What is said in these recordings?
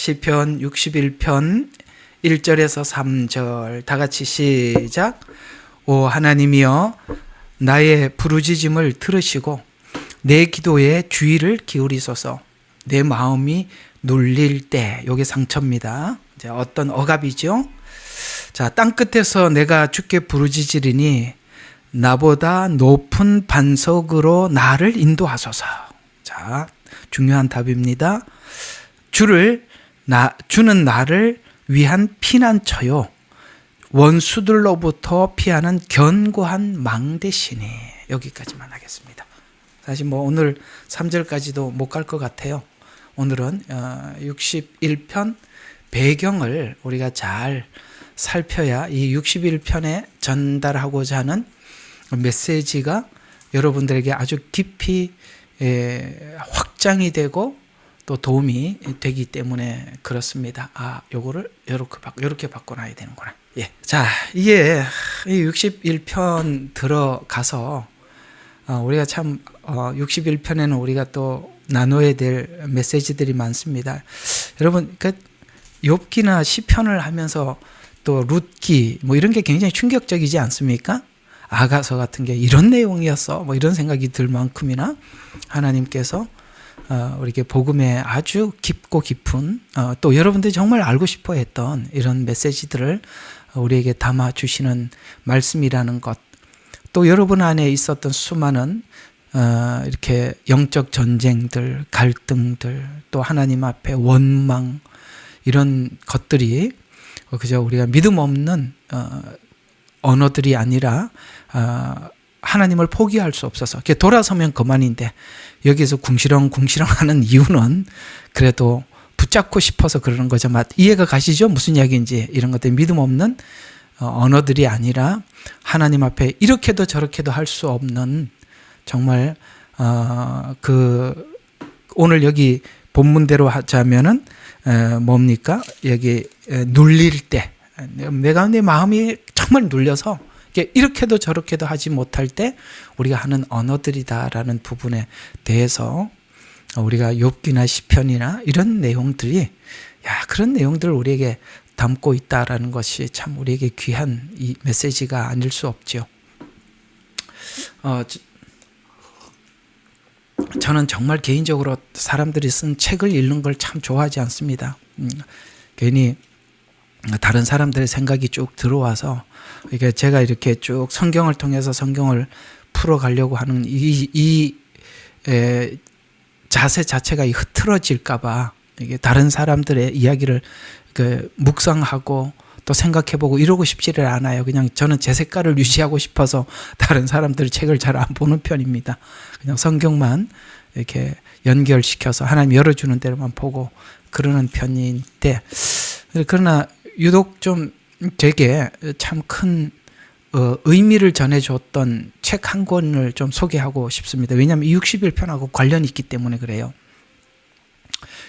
시편 61편 1절에서 3절 다 같이 시작. 오 하나님이여 나의 부르짖음을 들으시고 내 기도에 주의를 기울이소서. 내 마음이 눌릴 때, 요게 상처입니다. 이제 어떤 억압이죠. 자, 땅끝에서 내가 주께 부르짖으리니 나보다 높은 반석으로 나를 인도하소서. 자, 중요한 답입니다. 주는 나를 위한 피난처요, 원수들로부터 피하는 견고한 망대시니. 여기까지만 하겠습니다. 사실 오늘 3절까지도 못 갈 것 같아요. 오늘은 61편 배경을 우리가 잘 살펴야 이 61편에 전달하고자 하는 메시지가 여러분들에게 아주 깊이 확장이 되고 또 도움이 되기 때문에 그렇습니다. 요거를 이렇게 바꿔놔야 되는구나. 예. 자, 이게 이 61편 들어가서 우리가 참 61편에는 우리가 또 나눠야 될 메시지들이 많습니다. 여러분, 욥기나 시편을 하면서 또 룻기 이런 게 굉장히 충격적이지 않습니까? 아가서 같은 게 이런 내용이었어 이런 생각이 들 만큼이나 하나님께서 우리에게 복음에 아주 깊고 깊은 또 여러분들이 정말 알고 싶어 했던 이런 메시지들을 우리에게 담아주시는 말씀이라는 것, 또 여러분 안에 있었던 수많은 이렇게 영적 전쟁들, 갈등들, 또 하나님 앞에 원망, 이런 것들이 그저 우리가 믿음 없는 언어들이 아니라 하나님을 포기할 수 없어서 돌아서면 그만인데 여기서 궁시렁궁시렁하는 이유는 그래도 붙잡고 싶어서 그러는 거죠. 이해가 가시죠? 무슨 이야기인지. 이런 것들 믿음 없는 언어들이 아니라 하나님 앞에 이렇게도 저렇게도 할 수 없는 정말 오늘 여기 본문대로 하자면은 뭡니까? 여기 눌릴 때, 내가 내 마음이 정말 눌려서 이렇게도 저렇게도 하지 못할 때 우리가 하는 언어들이다라는 부분에 대해서 우리가 욥기나 시편이나 이런 내용들이 그런 내용들을 우리에게 담고 있다라는 것이 참 우리에게 귀한 이 메시지가 아닐 수 없죠. 저는 정말 개인적으로 사람들이 쓴 책을 읽는 걸 참 좋아하지 않습니다. 괜히 다른 사람들의 생각이 쭉 들어와서 이게 제가 이렇게 쭉 성경을 통해서 성경을 풀어가려고 하는 이 자세 자체가 흐트러질까봐 이게 다른 사람들의 이야기를 묵상하고 또 생각해보고 이러고 싶지를 않아요. 그냥 저는 제 색깔을 유지하고 싶어서 다른 사람들의 책을 잘 안 보는 편입니다. 그냥 성경만 이렇게 연결시켜서 하나님 열어주는 대로만 보고 그러는 편인데, 그러나 유독 좀 되게 참 큰 의미를 전해줬던 책 한 권을 좀 소개하고 싶습니다. 왜냐하면 이 61편하고 관련이 있기 때문에 그래요.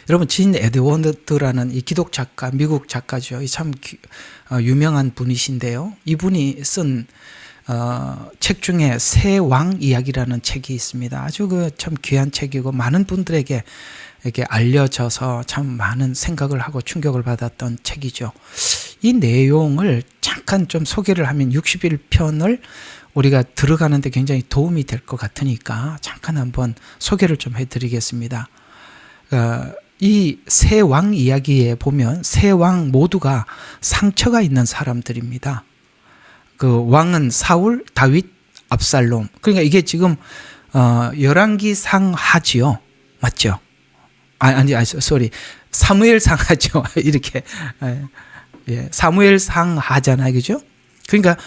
여러분, 진 에드워드라는 이 기독 작가, 미국 작가죠. 참 유명한 분이신데요. 이분이 쓴 책 중에 새 왕 이야기라는 책이 있습니다. 아주 참 귀한 책이고 많은 분들에게 이렇게 알려져서 참 많은 생각을 하고 충격을 받았던 책이죠. 이 내용을 잠깐 좀 소개를 하면 61편을 우리가 들어가는데 굉장히 도움이 될 것 같으니까 잠깐 한번 소개를 좀 해드리겠습니다. 이 세 왕 이야기에 보면 세 왕 모두가 상처가 있는 사람들입니다. 그 왕은 사울, 다윗, 압살롬. 그러니까 이게 지금 열왕기상 하지요, 맞죠? 사무엘상 하죠. 이렇게 사무엘상 하잖아요, 그죠? 그러니까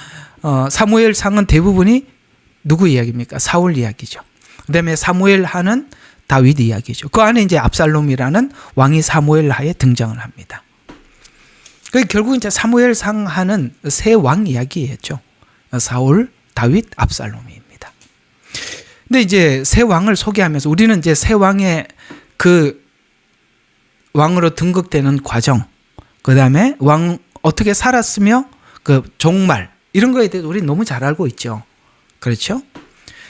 사무엘상은 대부분이 누구 이야기입니까? 사울 이야기죠. 그다음에 사무엘하는 다윗 이야기죠. 그 안에 이제 압살롬이라는 왕이 사무엘하에 등장을 합니다. 결국 이제 사무엘상하는 세 왕 이야기였죠. 사울, 다윗, 압살롬입니다. 근데 이제 세 왕을 소개하면서 우리는 이제 세 왕의 그 왕으로 등극되는 과정, 그 다음에 왕 어떻게 살았으며 그 종말, 이런 거에 대해서 우리 너무 잘 알고 있죠. 그렇죠?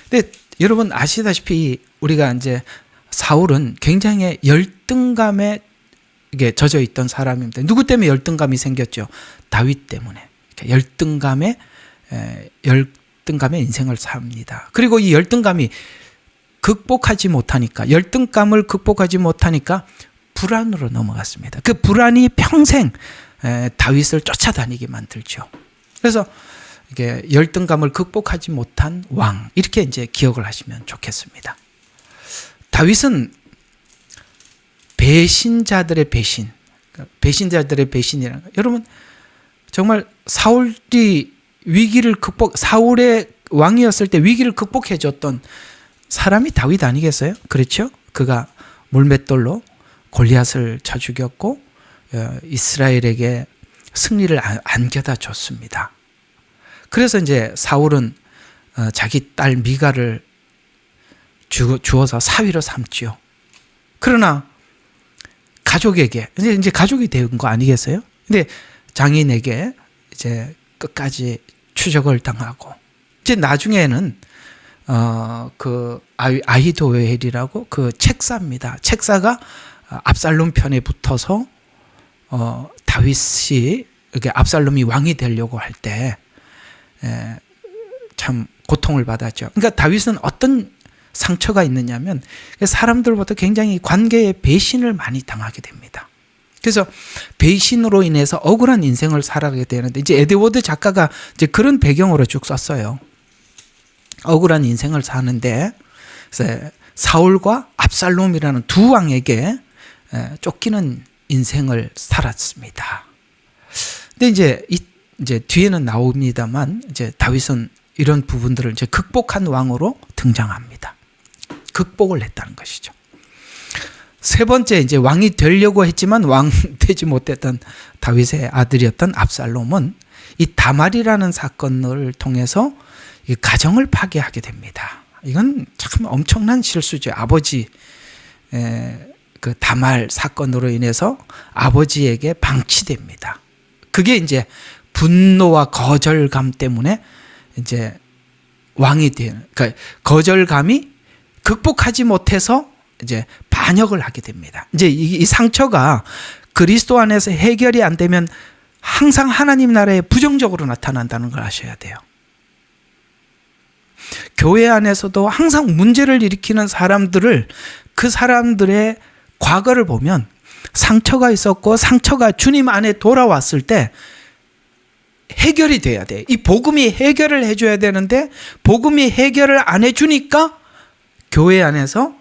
근데 여러분 아시다시피 우리가 이제 사울은 굉장히 열등감에 이게 젖어 있던 사람입니다. 누구 때문에 열등감이 생겼죠? 다윗 때문에. 열등감에 인생을 삽니다. 그리고 이 열등감을 극복하지 못하니까 불안으로 넘어갔습니다. 그 불안이 평생 다윗을 쫓아다니게 만들죠. 그래서 이게 열등감을 극복하지 못한 왕, 이렇게 이제 기억을 하시면 좋겠습니다. 다윗은 배신자들의 배신이라는 거. 여러분 정말 사울의 왕이었을 때 위기를 극복해 줬던 사람이 다윗 아니겠어요? 그렇죠? 그가 물맷돌로 골리앗을 쳐 죽였고 이스라엘에게 승리를 안겨다 줬습니다. 그래서 이제 사울은 자기 딸 미가를 주어서 사위로 삼지요. 그러나 가족에게 이제 가족이 된 거 아니겠어요? 근데 장인에게 이제 끝까지 추적을 당하고 이제 나중에는 그 아히도웰이라고 그 책사입니다. 책사가 압살롬 편에 붙어서 다윗이 이렇게 압살롬이 왕이 되려고 할 때 참 고통을 받았죠. 그러니까 다윗은 어떤 상처가 있느냐면 사람들로부터 굉장히 관계의 배신을 많이 당하게 됩니다. 그래서 배신으로 인해서 억울한 인생을 살아가게 되는데 이제 에드워드 작가가 이제 그런 배경으로 쭉 썼어요. 억울한 인생을 사는데 사울과 압살롬이라는 두 왕에게 쫓기는 인생을 살았습니다. 근데 이제 뒤에는 나옵니다만 이제 다윗은 이런 부분들을 이제 극복한 왕으로 등장합니다. 극복을 했다는 것이죠. 세 번째 이제 왕이 되려고 했지만 왕 되지 못했던 다윗의 아들이었던 압살롬은 이 다말이라는 사건을 통해서 이 가정을 파괴하게 됩니다. 이건 참 엄청난 실수죠. 아버지 그 다말 사건으로 인해서 아버지에게 방치됩니다. 그게 이제 분노와 거절감 때문에 이제 왕이 되는, 그러니까 거절감이 극복하지 못해서 이제 반역을 하게 됩니다. 이제 이 상처가 그리스도 안에서 해결이 안 되면 항상 하나님 나라에 부정적으로 나타난다는 걸 아셔야 돼요. 교회 안에서도 항상 문제를 일으키는 사람들을, 그 사람들의 과거를 보면 상처가 있었고 상처가 주님 안에 돌아왔을 때 해결이 돼야 돼. 이 복음이 해결을 해줘야 되는데 복음이 해결을 안 해주니까 교회 안에서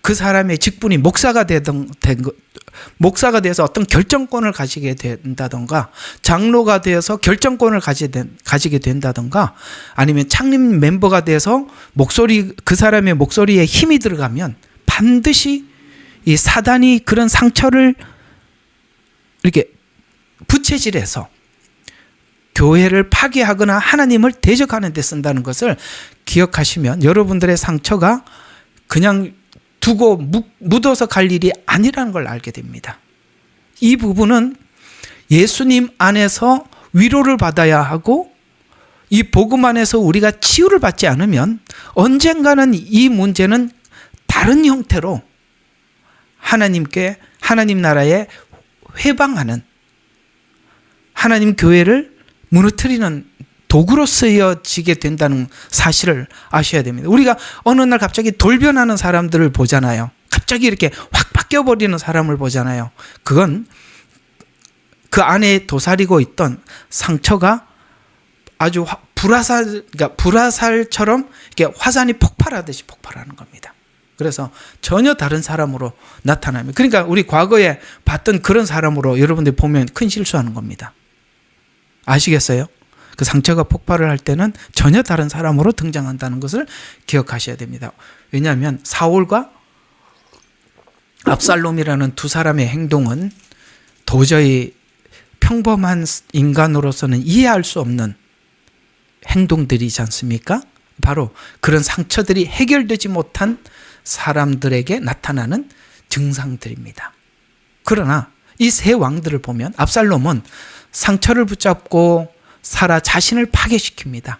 그 사람의 직분이 목사가 돼서 어떤 결정권을 가지게 된다던가 장로가 되어서 결정권을 가지게 된다던가 아니면 창립 멤버가 돼서 그 사람의 목소리에 힘이 들어가면 반드시 이 사단이 그런 상처를 이렇게 부채질해서 교회를 파괴하거나 하나님을 대적하는 데 쓴다는 것을 기억하시면 여러분들의 상처가 그냥 두고 묻어서 갈 일이 아니라는 걸 알게 됩니다. 이 부분은 예수님 안에서 위로를 받아야 하고 이 복음 안에서 우리가 치유를 받지 않으면 언젠가는 이 문제는 다른 형태로 하나님 나라에 회방하는, 하나님 교회를 무너뜨리는 도구로 쓰여지게 된다는 사실을 아셔야 됩니다. 우리가 어느 날 갑자기 돌변하는 사람들을 보잖아요. 갑자기 이렇게 확 바뀌어버리는 사람을 보잖아요. 그건 그 안에 도사리고 있던 상처가 아주 불화살처럼 이렇게 화산이 폭발하듯이 폭발하는 겁니다. 그래서 전혀 다른 사람으로 나타납니다. 그러니까 우리 과거에 봤던 그런 사람으로 여러분들이 보면 큰 실수하는 겁니다. 아시겠어요? 그 상처가 폭발을 할 때는 전혀 다른 사람으로 등장한다는 것을 기억하셔야 됩니다. 왜냐하면 사울과 압살롬이라는 두 사람의 행동은 도저히 평범한 인간으로서는 이해할 수 없는 행동들이지 않습니까? 바로 그런 상처들이 해결되지 못한 사람들에게 나타나는 증상들입니다. 그러나 이 세 왕들을 보면 압살롬은 상처를 붙잡고 살아 자신을 파괴시킵니다.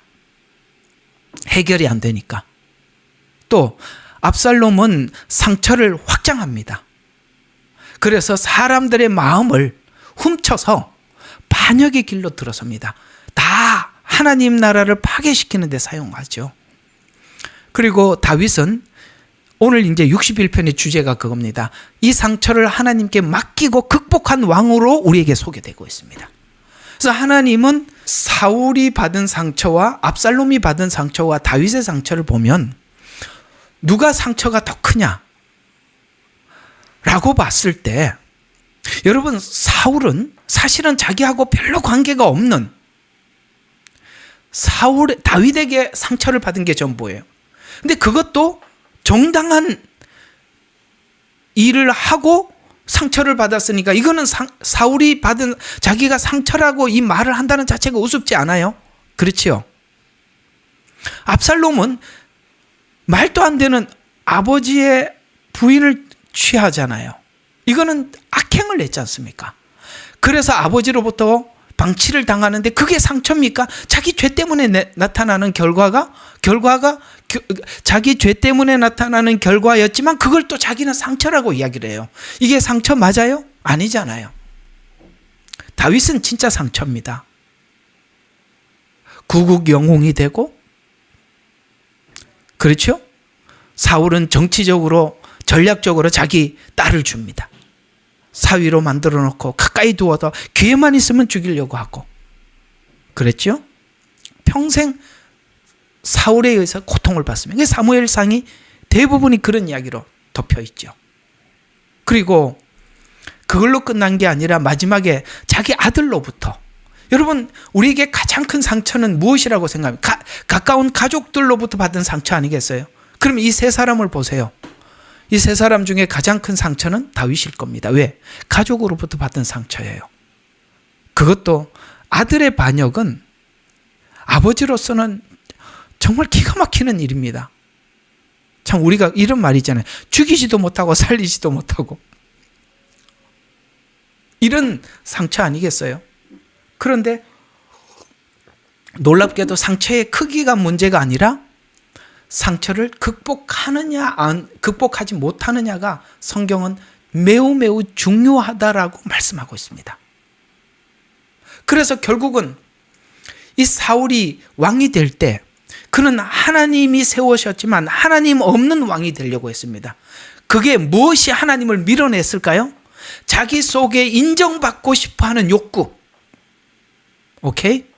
해결이 안 되니까. 또 압살롬은 상처를 확장합니다. 그래서 사람들의 마음을 훔쳐서 반역의 길로 들어섭니다. 다 하나님 나라를 파괴시키는 데 사용하죠. 그리고 다윗은 오늘 이제 61편의 주제가 그겁니다. 이 상처를 하나님께 맡기고 극복한 왕으로 우리에게 소개되고 있습니다. 그래서 하나님은 사울이 받은 상처와 압살롬이 받은 상처와 다윗의 상처를 보면 누가 상처가 더 크냐? 라고 봤을 때 여러분, 사울은 사실은 자기하고 별로 관계가 없는 다윗에게 상처를 받은 게 전부예요. 근데 그것도 정당한 일을 하고 상처를 받았으니까 이거는 사울이 받은 자기가 상처라고 이 말을 한다는 자체가 우습지 않아요? 그렇지요? 압살롬은 말도 안 되는 아버지의 부인을 취하잖아요. 이거는 악행을 했지 않습니까? 그래서 아버지로부터 방치를 당하는데 그게 상처입니까? 자기 죄 때문에 나타나는 결과가 자기 죄 때문에 나타나는 결과였지만 그걸 또 자기는 상처라고 이야기를 해요. 이게 상처 맞아요? 아니잖아요. 다윗은 진짜 상처입니다. 구국 영웅이 되고, 그렇죠? 사울은 정치적으로 전략적으로 자기 딸을 줍니다. 사위로 만들어 놓고 가까이 두어서 귀에만 있으면 죽이려고 하고 그랬죠? 평생 사울에 의해서 고통을 받습니다. 사무엘상이 대부분이 그런 이야기로 덮여 있죠. 그리고 그걸로 끝난 게 아니라 마지막에 자기 아들로부터, 여러분 우리에게 가장 큰 상처는 무엇이라고 생각합니까? 가까운 가족들로부터 받은 상처 아니겠어요? 그럼 이 세 사람을 보세요. 이 세 사람 중에 가장 큰 상처는 다윗일 겁니다. 왜? 가족으로부터 받은 상처예요. 그것도 아들의 반역은 아버지로서는 정말 기가 막히는 일입니다. 참 우리가 이런 말 있잖아요. 죽이지도 못하고 살리지도 못하고. 이런 상처 아니겠어요? 그런데 놀랍게도 상처의 크기가 문제가 아니라 상처를 극복하지 못하느냐가 성경은 매우 매우 중요하다라고 말씀하고 있습니다. 그래서 결국은 이 사울이 왕이 될 때 그는 하나님이 세우셨지만 하나님 없는 왕이 되려고 했습니다. 그게 무엇이 하나님을 밀어냈을까요? 자기 속에 인정받고 싶어하는 욕구. 오케이?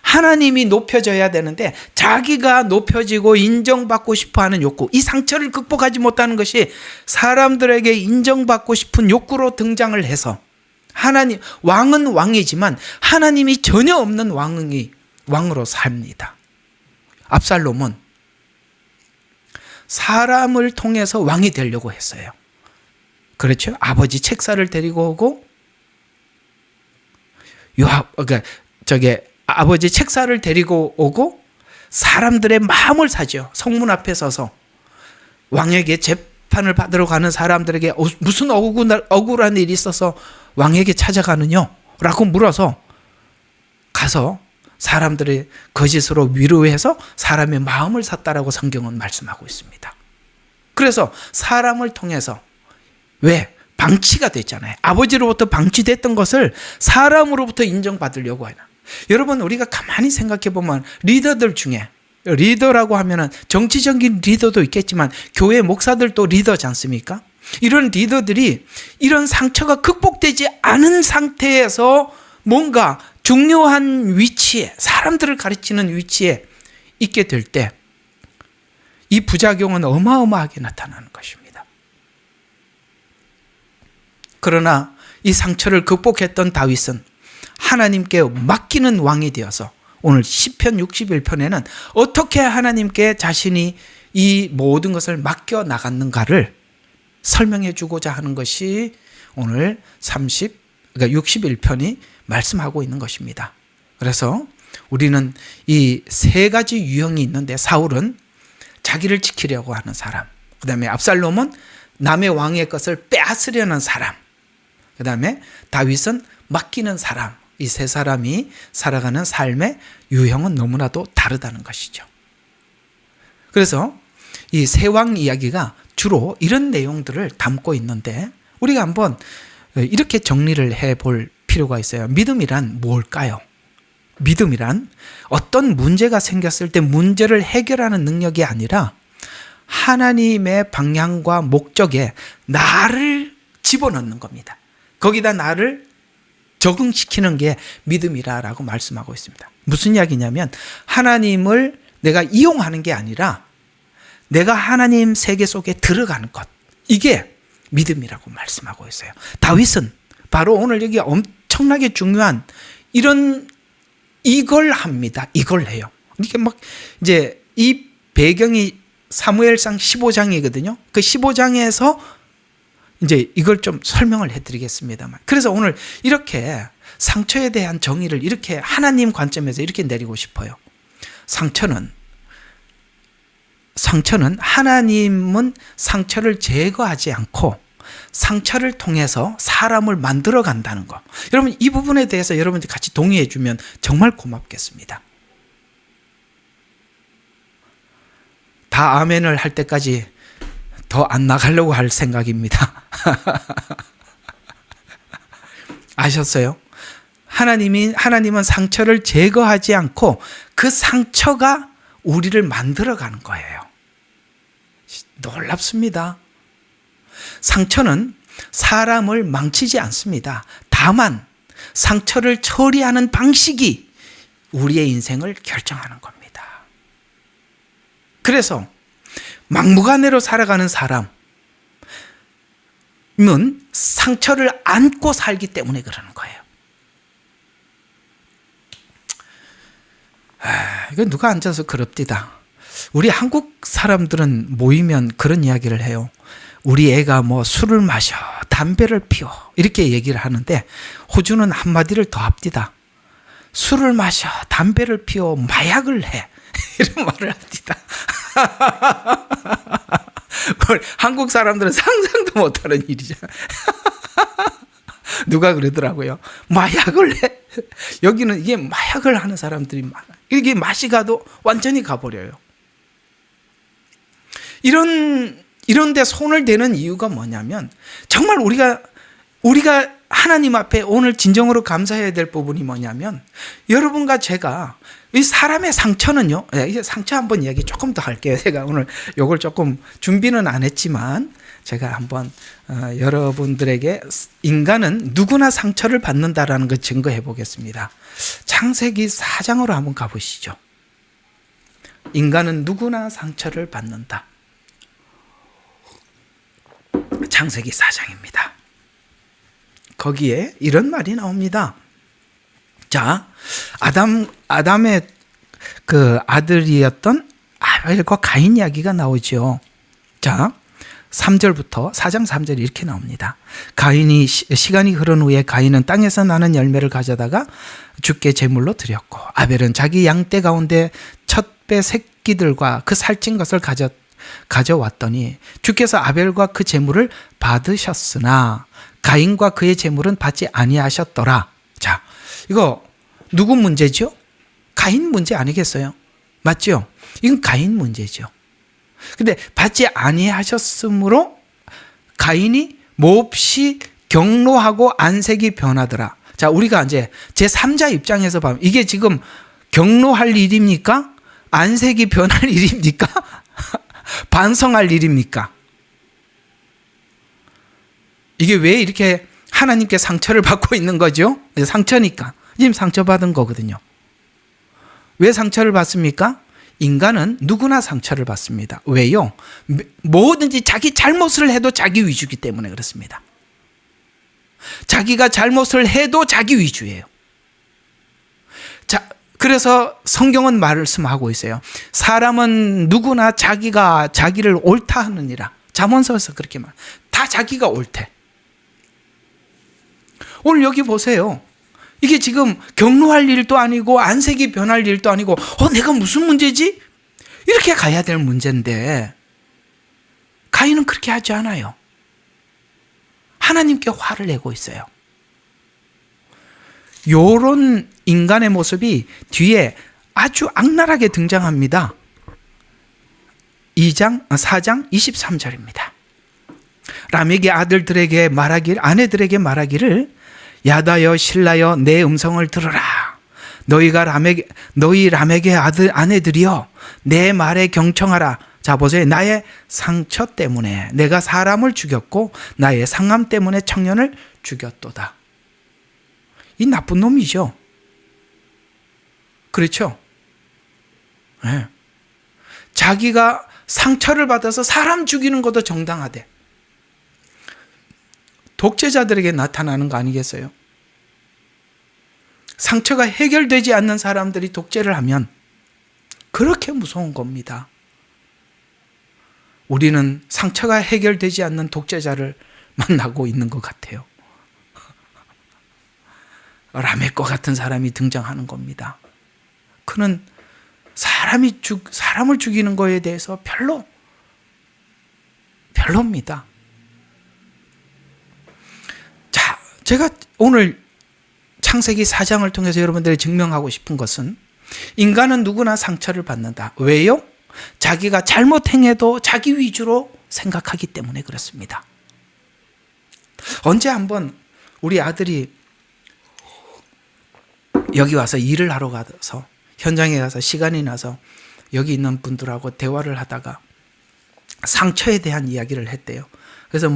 하나님이 높여져야 되는데 자기가 높여지고 인정받고 싶어하는 욕구, 이 상처를 극복하지 못하는 것이 사람들에게 인정받고 싶은 욕구로 등장을 해서 왕은 왕이지만 하나님이 전혀 없는 왕으로 삽니다. 압살롬은 사람을 통해서 왕이 되려고 했어요. 그렇죠? 아버지 책사를 데리고 오고 아버지 책사를 데리고 오고 사람들의 마음을 사죠. 성문 앞에 서서 왕에게 재판을 받으러 가는 사람들에게 무슨 억울한 일이 있어서 왕에게 찾아가느냐? 라고 물어서 가서 사람들의 거짓으로 위로해서 사람의 마음을 샀다라고 성경은 말씀하고 있습니다. 그래서 사람을 통해서, 왜? 방치가 됐잖아요. 아버지로부터 방치됐던 것을 사람으로부터 인정받으려고 하나. 여러분 우리가 가만히 생각해 보면 리더들 중에, 리더라고 하면은 정치적인 리더도 있겠지만 교회 목사들도 리더지 않습니까? 이런 리더들이 이런 상처가 극복되지 않은 상태에서 뭔가 중요한 위치에, 사람들을 가르치는 위치에 있게 될 때 이 부작용은 어마어마하게 나타나는 것입니다. 그러나 이 상처를 극복했던 다윗은 하나님께 맡기는 왕이 되어서 오늘 시편 61편에는 어떻게 하나님께 자신이 이 모든 것을 맡겨 나갔는가를 설명해 주고자 하는 것이 오늘 61편이 말씀하고 있는 것입니다. 그래서 우리는 이 세 가지 유형이 있는데, 사울은 자기를 지키려고 하는 사람, 그 다음에 압살롬은 남의 왕의 것을 빼앗으려는 사람, 그 다음에 다윗은 맡기는 사람. 이 세 사람이 살아가는 삶의 유형은 너무나도 다르다는 것이죠. 그래서 이 세 왕 이야기가 주로 이런 내용들을 담고 있는데, 우리가 한번 이렇게 정리를 해볼 필요가 있어요. 믿음이란 뭘까요? 믿음이란 어떤 문제가 생겼을 때 문제를 해결하는 능력이 아니라 하나님의 방향과 목적에 나를 집어넣는 겁니다. 거기다 나를 적응시키는 게 믿음이라고 말씀하고 있습니다. 무슨 이야기냐면 하나님을 내가 이용하는 게 아니라 내가 하나님 세계 속에 들어가는 것, 이게 믿음이라고 말씀하고 있어요. 다윗은 바로 오늘 여기 엄청나게 중요한 이걸 합니다. 이걸 해요. 이렇게 막 이제 이 배경이 사무엘상 15장이거든요. 그 15장에서 이제 이걸 좀 설명을 해드리겠습니다만. 그래서 오늘 이렇게 상처에 대한 정의를 이렇게 하나님 관점에서 이렇게 내리고 싶어요. 상처는 하나님은 상처를 제거하지 않고 상처를 통해서 사람을 만들어 간다는 거. 여러분 이 부분에 대해서 여러분들이 같이 동의해 주면 정말 고맙겠습니다. 다 아멘을 할 때까지 더 안 나가려고 할 생각입니다. 아셨어요? 하나님은 상처를 제거하지 않고 그 상처가 우리를 만들어가는 거예요. 놀랍습니다. 상처는 사람을 망치지 않습니다. 다만 상처를 처리하는 방식이 우리의 인생을 결정하는 겁니다. 그래서 막무가내로 살아가는 사람은 상처를 안고 살기 때문에 그러는 거예요. 이거 누가 앉아서 그럽디다. 우리 한국 사람들은 모이면 그런 이야기를 해요. 우리 애가 뭐 술을 마셔, 담배를 피워 이렇게 얘기를 하는데 호주는 한마디를 더 합디다. 술을 마셔, 담배를 피워, 마약을 해 이런 말을 합디다. 한국 사람들은 상상도 못하는 일이죠. 누가 그러더라고요. 마약을 해. 여기는 이게 마약을 하는 사람들이 많아요. 이게 맛이 가도 완전히 가버려요. 이런 데 손을 대는 이유가 뭐냐면 정말 우리가 하나님 앞에 오늘 진정으로 감사해야 될 부분이 뭐냐면 여러분과 제가 이 사람의 상처는요. 이제 상처 한번 이야기 조금 더 할게요. 제가 오늘 이걸 조금 준비는 안 했지만 제가 한번 여러분들에게 인간은 누구나 상처를 받는다라는 걸 증거해 보겠습니다. 창세기 4장으로 한번 가보시죠. 인간은 누구나 상처를 받는다. 창세기 4장입니다. 거기에 이런 말이 나옵니다. 자, 아담의 그 아들이었던 아벨과 가인 이야기가 나오죠. 자, 3절부터 4장 3절이 이렇게 나옵니다. 가인이 시간이 흐른 후에 가인은 땅에서 나는 열매를 가져다가 주께 제물로 드렸고 아벨은 자기 양떼 가운데 첫 배 새끼들과 그 살찐 것을 가져왔더니 주께서 아벨과 그 제물을 받으셨으나 가인과 그의 제물은 받지 아니하셨더라. 자, 이거 누구 문제죠? 가인 문제 아니겠어요? 맞죠? 이건 가인 문제죠. 근데 받지 아니하셨으므로 가인이 몹시 경노하고 안색이 변하더라. 자, 우리가 이제 제3자 입장에서 보면 이게 지금 경노할 일입니까? 안색이 변할 일입니까? 반성할 일입니까? 이게 왜 이렇게 하나님께 상처를 받고 있는 거죠? 상처니까. 지금 상처받은 거거든요. 왜 상처를 받습니까? 인간은 누구나 상처를 받습니다. 왜요? 뭐든지 자기 잘못을 해도 자기 위주이기 때문에 그렇습니다. 자기가 잘못을 해도 자기 위주예요. 자, 그래서 성경은 말씀하고 있어요. 사람은 누구나 자기가 자기를 옳다 하느니라. 잠언서에서 그렇게 말. 다 자기가 옳대. 오늘 여기 보세요. 이게 지금 경로할 일도 아니고 안색이 변할 일도 아니고 내가 무슨 문제지? 이렇게 가야 될 문제인데 가인은 그렇게 하지 않아요. 하나님께 화를 내고 있어요. 요런 인간의 모습이 뒤에 아주 악랄하게 등장합니다. 4장 23절입니다. 라멕의 아들들에게 말하기를, 아내들에게 말하기를, 야다여 신라여 내 음성을 들어라. 너희 라멕의 아내들이여 내 말에 경청하라. 자 보세요. 나의 상처 때문에 내가 사람을 죽였고 나의 상함 때문에 청년을 죽였도다. 이 나쁜 놈이죠. 그렇죠? 네. 자기가 상처를 받아서 사람 죽이는 것도 정당하대. 독재자들에게 나타나는 거 아니겠어요? 상처가 해결되지 않는 사람들이 독재를 하면 그렇게 무서운 겁니다. 우리는 상처가 해결되지 않는 독재자를 만나고 있는 것 같아요. 라멕과 같은 사람이 등장하는 겁니다. 그는 사람을 죽이는 거에 대해서 별로입니다. 자, 제가 오늘 창세기 4장을 통해서 여러분들이 증명하고 싶은 것은 인간은 누구나 상처를 받는다. 왜요? 자기가 잘못 행해도 자기 위주로 생각하기 때문에 그렇습니다. 언제 한번 우리 아들이 여기 와서 일을 하러 가서 현장에 가서 시간이 나서 여기 있는 분들하고 대화를 하다가 상처에 대한 이야기를 했대요. 그래서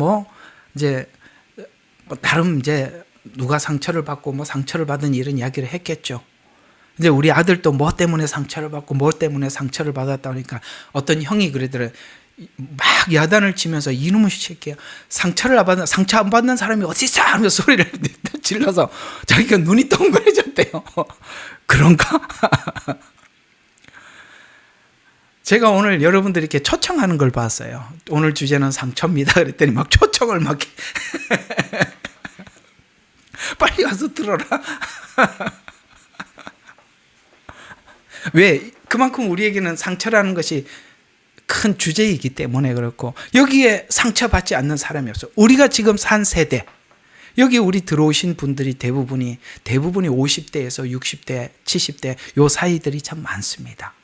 나름 이제 누가 상처를 받고 상처를 받은 이런 이야기를 했겠죠. 이제 우리 아들도 뭐 때문에 상처를 받고 뭐 때문에 상처를 받았다 그러니까 어떤 형이 그러더래요. 막 야단을 치면서 이놈의 새끼야. 상처 안 받는 사람이 어디 있어? 하면서 소리를 질러서 자기가 눈이 동그래졌대요. 그런가? 제가 오늘 여러분들이 이렇게 초청하는 걸 봤어요. 오늘 주제는 상처입니다. 그랬더니 막 초청을 막 빨리 와서 들어라. 왜? 그만큼 우리에게는 상처라는 것이 큰 주제이기 때문에 그렇고 여기에 상처받지 않는 사람이 없어. 우리가 지금 산 세대, 여기 우리 들어오신 분들이 대부분이 50대에서 60대, 70대 요 사이들이 참 많습니다.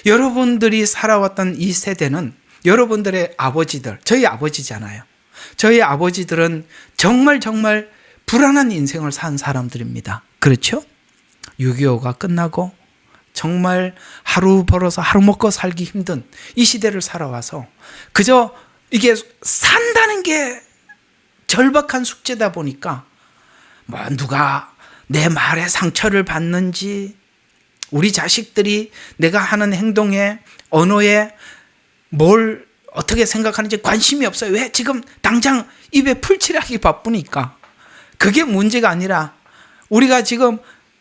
여러분들이 살아왔던 이 세대는 여러분들의 아버지들, 저희 아버지잖아요. 저희 아버지들은 정말 불안한 인생을 산 사람들입니다. 그렇죠? 6.25가 끝나고 정말 하루 벌어서 하루 먹고 살기 힘든 이 시대를 살아와서 그저 이게 산다는 게 절박한 숙제다 보니까 누가 내 말에 상처를 받는지, 우리 자식들이 내가 하는 행동에 언어에 뭘 어떻게 생각하는지 관심이 없어요. 왜? 지금 당장 입에 풀칠하기 바쁘니까. 그게 문제가 아니라 우리가 지금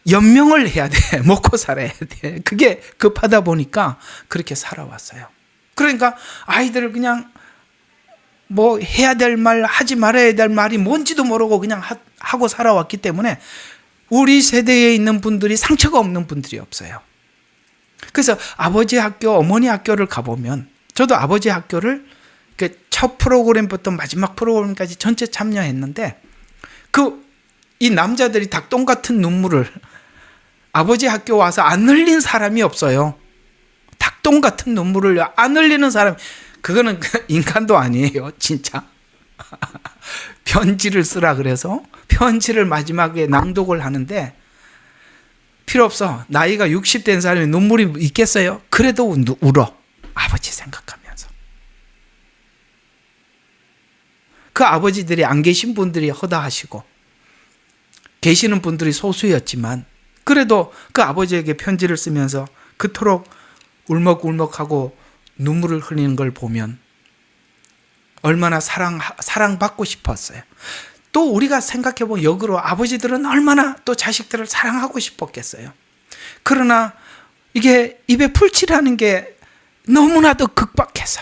연명을 해야 돼. 먹고 살아야 돼. 그게 급하다 보니까 그렇게 살아왔어요. 그러니까 아이들을 그냥 해야 될 말, 하지 말아야 될 말이 뭔지도 모르고 그냥 하고 살아왔기 때문에 우리 세대에 있는 분들이 상처가 없는 분들이 없어요. 그래서 아버지 학교, 어머니 학교를 가보면, 저도 아버지 학교를 첫 프로그램부터 마지막 프로그램까지 전체 참여했는데 이 남자들이 닭똥 같은 눈물을 아버지 학교 와서 안 흘린 사람이 없어요. 닭똥 같은 눈물을 안 흘리는 사람, 그거는 인간도 아니에요, 진짜. 편지를 쓰라 그래서 편지를 마지막에 낭독을 하는데 필요 없어. 나이가 60된 사람이 눈물이 있겠어요? 그래도 울어. 아버지 생각하면서. 그 아버지들이 안 계신 분들이 허다하시고 계시는 분들이 소수였지만 그래도 그 아버지에게 편지를 쓰면서 그토록 울먹울먹하고 눈물을 흘리는 걸 보면 얼마나 사랑받고 싶었어요. 또 우리가 생각해보면 역으로 아버지들은 얼마나 또 자식들을 사랑하고 싶었겠어요. 그러나 이게 입에 풀칠하는 게 너무나도 극박해서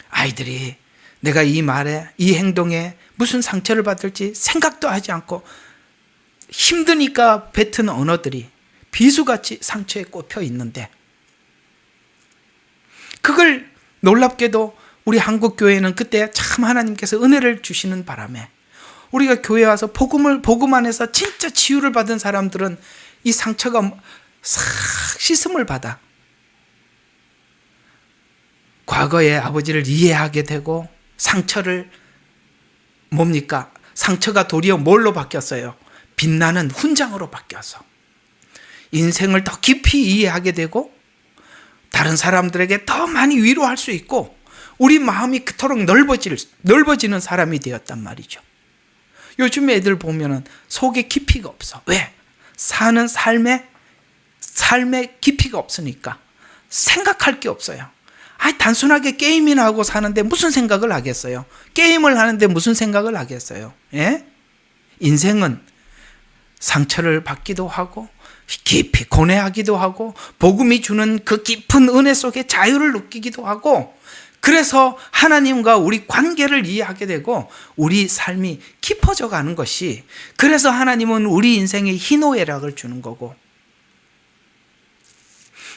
아이들이 내가 이 말에, 이 행동에 무슨 상처를 받을지 생각도 하지 않고 힘드니까 뱉은 언어들이 비수같이 상처에 꼽혀 있는데 그걸 놀랍게도 우리 한국교회는 그때 참 하나님께서 은혜를 주시는 바람에 우리가 교회 와서 복음 안에서 진짜 치유를 받은 사람들은 이 상처가 싹 씻음을 받아 과거의 아버지를 이해하게 되고 상처를 뭡니까? 상처가 도리어 뭘로 바뀌었어요? 빛나는 훈장으로 바뀌어서 인생을 더 깊이 이해하게 되고 다른 사람들에게 더 많이 위로할 수 있고 우리 마음이 그토록 넓어지는 사람이 되었단 말이죠. 요즘 애들 보면은 속에 깊이가 없어. 왜? 사는 삶에 깊이가 없으니까 생각할 게 없어요. 단순하게 게임이나 하고 사는데 무슨 생각을 하겠어요? 게임을 하는데 무슨 생각을 하겠어요? 예? 인생은 상처를 받기도 하고 깊이 고뇌하기도 하고 복음이 주는 그 깊은 은혜 속에 자유를 느끼기도 하고 그래서 하나님과 우리 관계를 이해하게 되고 우리 삶이 깊어져 가는 것이 그래서 하나님은 우리 인생에 희노애락을 주는 거고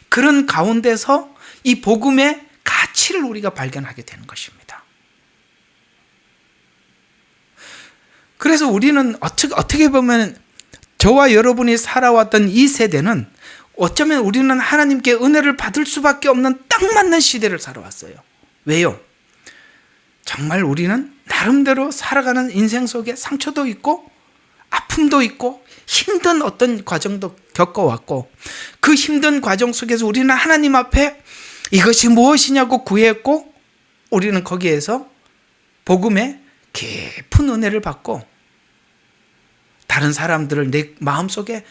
그런 가운데서 이 복음의 가치를 우리가 발견하게 되는 것입니다. 그래서 우리는 어떻게 보면 저와 여러분이 살아왔던 이 세대는 어쩌면 우리는 하나님께 은혜를 받을 수밖에 없는 딱 맞는 시대를 살아왔어요. 왜요? 정말 우리는 나름대로 살아가는 인생 속에 상처도 있고 아픔도 있고 힘든 어떤 과정도 겪어왔고 그 힘든 과정 속에서 우리는 하나님 앞에 이것이 무엇이냐고 구했고 우리는 거기에서 복음의 깊은 은혜를 받고 다른 사람들을 내 마음속에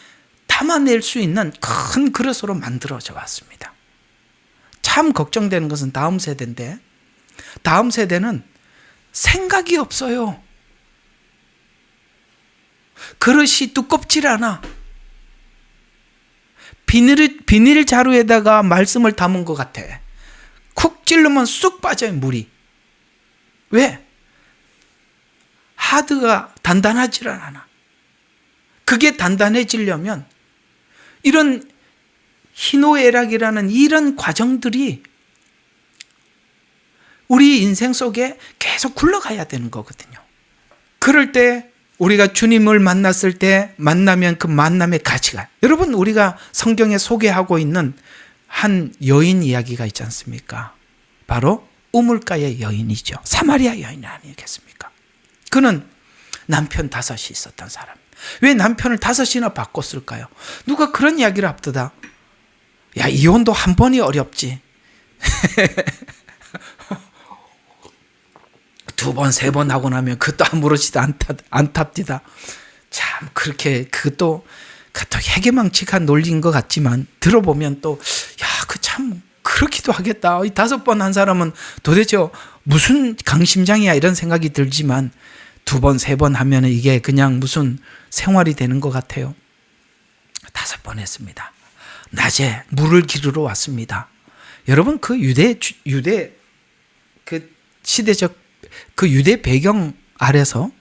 담아낼 수 있는 큰 그릇으로 만들어져 왔습니다. 참 걱정되는 것은 다음 세대인데 다음 세대는 생각이 없어요. 그릇이 두껍질 않아. 비닐 자루에다가 말씀을 담은 것 같아. 쿡 찌르면 쑥 빠져요, 물이. 왜? 하드가 단단하질 않아. 그게 단단해지려면 이런 희노애락이라는 이런 과정들이 우리 인생 속에 계속 굴러가야 되는 거거든요. 그럴 때 우리가 주님을 만났을 때 만나면 그 만남의 가치가 여러분 우리가 성경에 소개하고 있는 한 여인 이야기가 있지 않습니까? 바로 우물가의 여인이죠. 사마리아 여인 아니겠습니까? 그는 남편 5이 있었던 사람. 왜 남편을 5이나 바꿨을까요? 누가 그런 이야기를 합디다. 야, 이혼도 한 번이 어렵지. 2번, 3번 하고 나면 그것도 아무렇지도 않답디다. 참 그것도 해괴망측한 논리인 것 같지만 들어보면 또 그 참 그렇기도 하겠다. 5번 한 사람은 도대체 무슨 강심장이야 이런 생각이 들지만 2번, 3번 하면 이게 그냥 무슨 생활이 되는 것 같아요. 5번 했습니다. 낮에 물을 기르러 왔습니다. 여러분 그 유대 그 시대적 그 유대 배경 아래서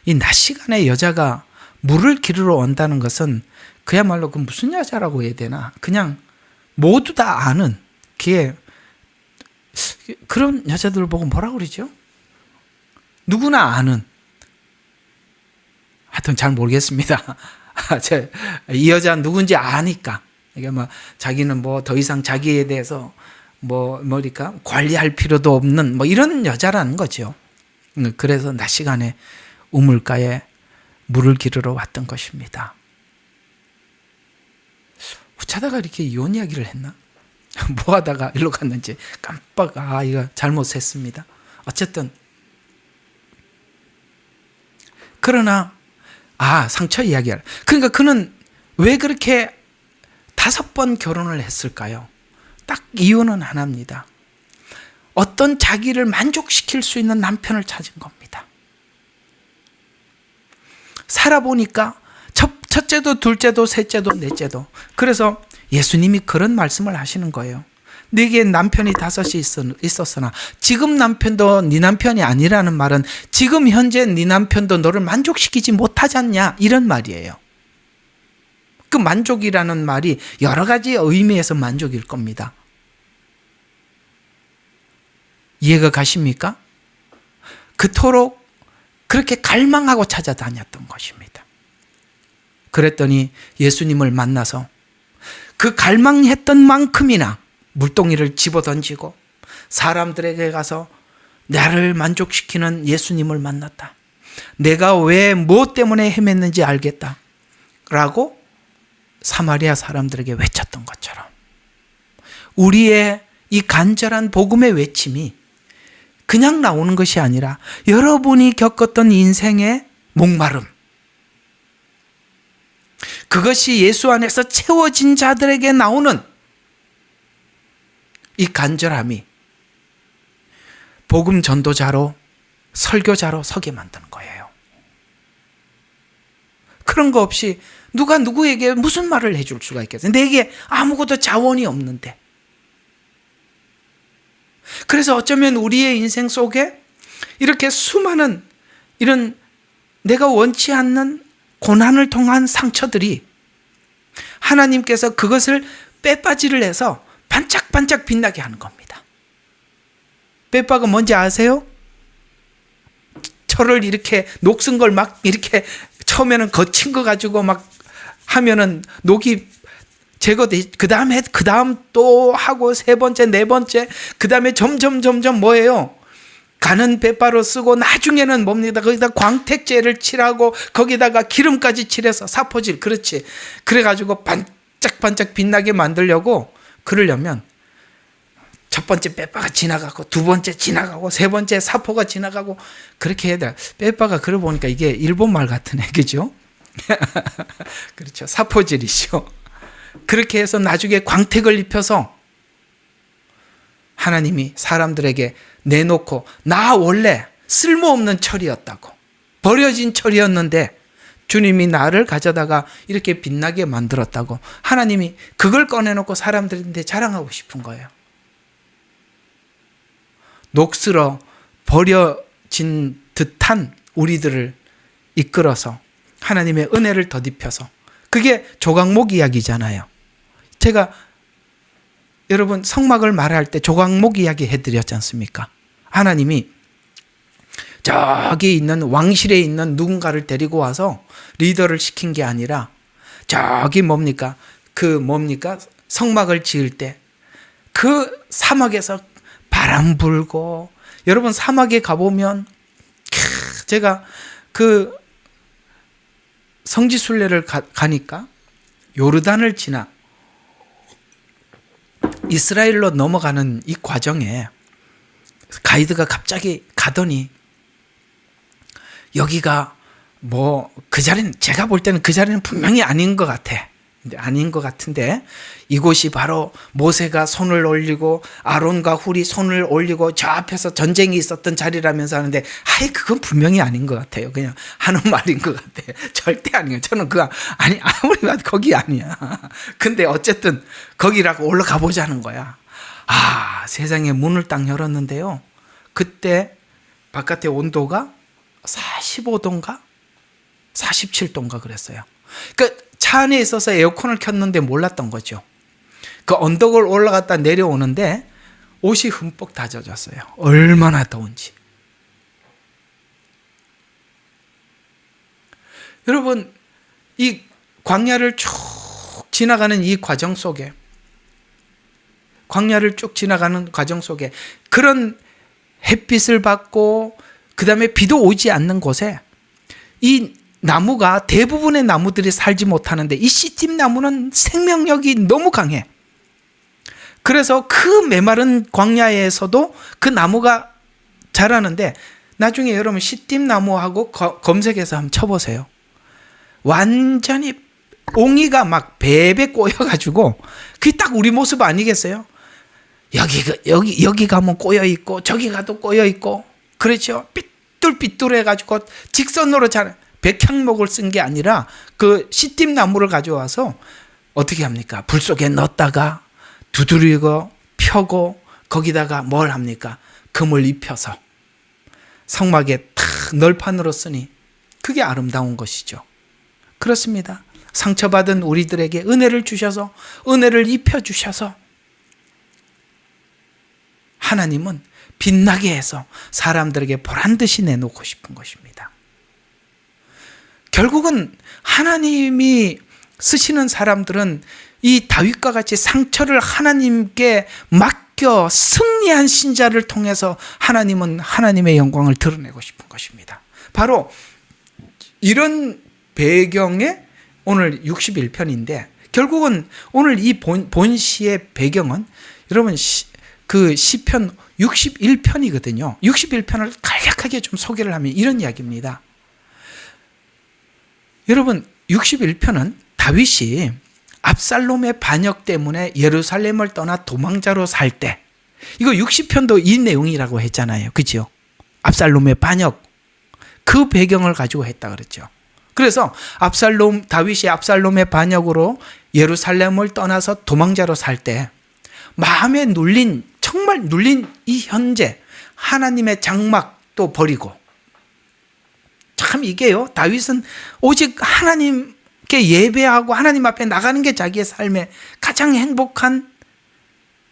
이 낮 시간에 여자가 물을 기르러 온다는 것은 그야말로 그 무슨 여자라고 해야 되나? 그냥 모두 다 아는 그런 여자들을 보고 뭐라고 그러죠? 누구나 아는. 하여튼 잘 모르겠습니다. 이 여자 누군지 아니까. 그러니까 자기는 더 이상 자기에 대해서 뭐랄까 관리할 필요도 없는 이런 여자라는 거죠. 그래서 낮 시간에 우물가에 물을 기르러 왔던 것입니다. 어쩌다가 이렇게 이혼 이야기를 했나? 뭐 하다가 일로 갔는지 깜빡 이거 잘못했습니다. 어쨌든 그러나 상처 이야기를. 그러니까 그는 왜 그렇게 5번 결혼을 했을까요? 딱 이유는 하나입니다. 어떤 자기를 만족시킬 수 있는 남편을 찾은 겁니다. 살아보니까 첫째도 둘째도 셋째도 넷째도. 그래서 예수님이 그런 말씀을 하시는 거예요. 네게 남편이 5이 있었으나 지금 남편도 네 남편이 아니라는 말은 지금 현재 네 남편도 너를 만족시키지 못하지 않냐 이런 말이에요. 그 만족이라는 말이 여러 가지 의미에서 만족일 겁니다. 이해가 가십니까? 그토록 그렇게 갈망하고 찾아다녔던 것입니다. 그랬더니 예수님을 만나서 그 갈망했던 만큼이나 물동이를 집어던지고 사람들에게 가서 나를 만족시키는 예수님을 만났다. 내가 왜 무엇 때문에 헤맸는지 알겠다. 라고 사마리아 사람들에게 외쳤던 것처럼 우리의 이 간절한 복음의 외침이 그냥 나오는 것이 아니라 여러분이 겪었던 인생의 목마름, 그것이 예수 안에서 채워진 자들에게 나오는 이 간절함이 복음 전도자로, 설교자로 서게 만드는 거예요. 그런 거 없이 누가 누구에게 무슨 말을 해줄 수가 있겠어요? 내게 아무것도 자원이 없는데. 그래서 어쩌면 우리의 인생 속에 이렇게 수많은 이런 내가 원치 않는 고난을 통한 상처들이 하나님께서 그것을 빼빠지를 해서 반짝반짝 빛나게 하는 겁니다. 빼빠가 뭔지 아세요? 철을 이렇게 녹슨 걸 막 이렇게 처음에는 거친 거 가지고 막 하면은 녹이 제거돼, 그 다음 또 하고 세 번째, 네 번째, 그 다음에 점점 뭐예요? 가는 빼빠로 쓰고 나중에는 뭡니다? 거기다 광택제를 칠하고 거기다가 기름까지 칠해서 사포질, 그렇지. 그래가지고 반짝반짝 빛나게 만들려고 그러려면 첫 번째 빼빠가 지나가고 두 번째 지나가고 세 번째 사포가 지나가고 그렇게 해야 돼. 빼빠가 그러고 보니까 이게 일본말 같은 애기죠. 그렇죠. 사포질이죠. 그렇게 해서 나중에 광택을 입혀서 하나님이 사람들에게 내놓고 나 원래 쓸모없는 철이었다고, 버려진 철이었는데 주님이 나를 가져다가 이렇게 빛나게 만들었다고 하나님이 그걸 꺼내놓고 사람들한테 자랑하고 싶은 거예요. 녹슬어 버려진 듯한 우리들을 이끌어서 하나님의 은혜를 덧입혀서, 그게 조각목 이야기잖아요. 제가 여러분 성막을 말할 때 조각목 이야기 해드렸지 않습니까? 하나님이 저기 있는 왕실에 있는 누군가를 데리고 와서 리더를 시킨 게 아니라 저기 뭡니까? 성막을 지을 때 그 사막에서 바람 불고, 여러분 사막에 가보면 제가 그 성지순례를 가니까 요르단을 지나 이스라엘로 넘어가는 이 과정에 가이드가 갑자기 가더니 여기가 그 자리는, 제가 볼 때는 그 자리는 분명히 아닌 것 같은데 이곳이 바로 모세가 손을 올리고 아론과 훌이 손을 올리고 저 앞에서 전쟁이 있었던 자리라면서 하는데, 그건 분명히 아닌 것 같아요. 그냥 하는 말인 것 같아. 절대 아니에요. 저는 아무리 봐도 거기 아니야. 근데 어쨌든 거기라고 올라가 보자는 거야. 세상에 문을 딱 열었는데요. 그때 바깥의 온도가 45도인가? 47도인가 그랬어요. 그러니까 차 안에 있어서 에어컨을 켰는데 몰랐던 거죠. 그 언덕을 올라갔다 내려오는데 옷이 흠뻑 다 젖었어요. 얼마나 더운지. 여러분, 이 광야를 쭉 지나가는 이 과정 속에, 그런 햇빛을 받고 그 다음에 비도 오지 않는 곳에 이 나무가, 대부분의 나무들이 살지 못하는데 이 시팀 나무는 생명력이 너무 강해. 그래서 그 메마른 광야에서도 그 나무가 자라는데, 나중에 여러분 시팀 나무하고 검색해서 한번 쳐보세요. 완전히 옹이가 막 배배 꼬여가지고, 그게 딱 우리 모습 아니겠어요? 여기 가면 꼬여 있고 저기 가도 꼬여 있고, 그렇죠? 삐뚤삐뚤해가지고 직선으로 자라. 백향목을 쓴 게 아니라 그 시띠나무를 가져와서 어떻게 합니까? 불 속에 넣었다가 두드리고 펴고 거기다가 뭘 합니까? 금을 입혀서 성막에 탁 널판으로 쓰니 그게 아름다운 것이죠. 그렇습니다. 상처받은 우리들에게 은혜를 주셔서, 은혜를 입혀주셔서 하나님은 빛나게 해서 사람들에게 보란듯이 내놓고 싶은 것입니다. 결국은 하나님이 쓰시는 사람들은 이 다윗과 같이 상처를 하나님께 맡겨 바뀌어 승리한 신자를 통해서 하나님은 하나님의 영광을 드러내고 싶은 것입니다. 바로 이런 배경에 오늘 61편인데 결국은 오늘 이 본시의 배경은 여러분 그 시편 61편이거든요. 61편을 간략하게 좀 소개를 하면 이런 이야기입니다. 여러분 61편은 다윗이 압살롬의 반역 때문에 예루살렘을 떠나 도망자로 살 때, 이거 60편도 이 내용이라고 했잖아요. 그죠? 압살롬의 반역, 그 배경을 가지고 했다 그랬죠. 그래서 다윗이 압살롬의 반역으로 예루살렘을 떠나서 도망자로 살 때 마음에 정말 눌린 이 현재 하나님의 장막도 버리고, 참 이게요, 다윗은 오직 하나님께 예배하고 하나님 앞에 나가는 게 자기의 삶의 가장 행복한